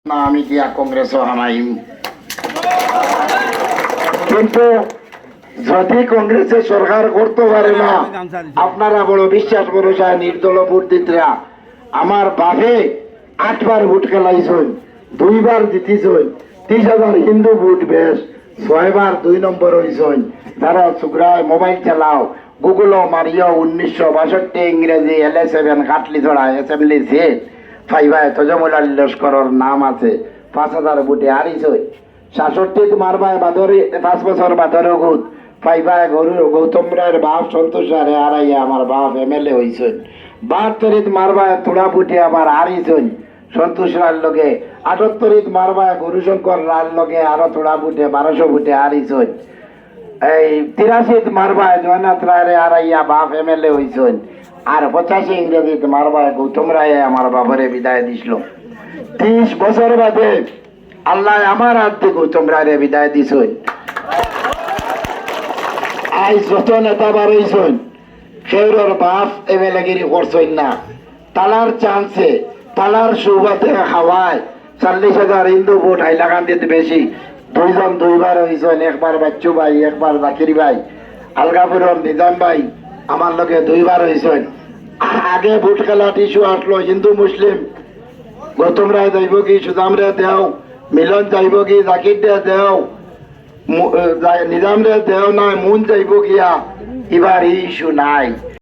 না আমি দিয়া কংগ্রেসও হামাইম, কিন্তু যদি কংগ্রেসে সরকার করতে পারে না, আপনারা বড় বিশ্বাস ভরসায় নির্দল ভোটদিতরা আমার বাপে 8 বার ভোট খেলাইছেন, 2 বার জিতিছেন, 30,000 হিন্দু ভোট বেশ, 6 বার 2 নম্বর হয়েছেন। তারা সুগ্রায় মোবাইল চালাও, গুগলও মারিও 1962 ইংরেজি LA7 কাটলি ছড়া অ্যাসেম্বলি সিট ফাইভায় তজমুলাল লস্করের নাম আছে, 5,000 ভোটে হারিছে। 66 মারবায় বাদরে 5 বছর বাদরে গুত ফাইভায় গৌতম রায়ের বাপ সন্তোষ রায় হারাইয়া আমার বাপ MLA হয়েছেন। 72 মারবায় তোড়া ভোটে আবার হারিছেন সন্তোষ রায়ের লগে। 78 মারবায় গৌরীশঙ্কর রায়ের লগে আরো তোড়া ভোটে 1200 ভোটে হারিছেন। এই 83 মারবায় জয়নাথ রায়ের হারাইয়া বাপ MLA হয়েছেন। আর 85 ইংরেজিতে মারবায় গৌতম রায় আমার বাবারে বিদায় দিছিল। 30 বছর বাদে আল্লাহ আমার হাত থেকে গৌতম রায়ের বিদায় দিছেন। আজ যত নেতা বার হয়েছেন সেওর বাপ MLA গিরি করছেন না, তালার চান্সে তালার সুবাদে খাওয়ায় 40,000 হিন্দু ভোট হাইলাকান্দিতে বেশি। 2 জন 2 বার হয়েছেন, একবার বাচ্চু ভাই, একবার জাকির ভাই। আলগাপুরের নিজাম ভাই আমার লোকে 2 বার হয়েছেন। আগে ভোট খেলার ইস্যু আসলো হিন্দু মুসলিম, গৌতম রায় যাইব কি, সুদাম রে দেও, মিলন যাইব কি, জাকির দে দেও, নিজাম রে দেও নাই, মুন যাইব গিয়া, এবার ইস্যু নাই।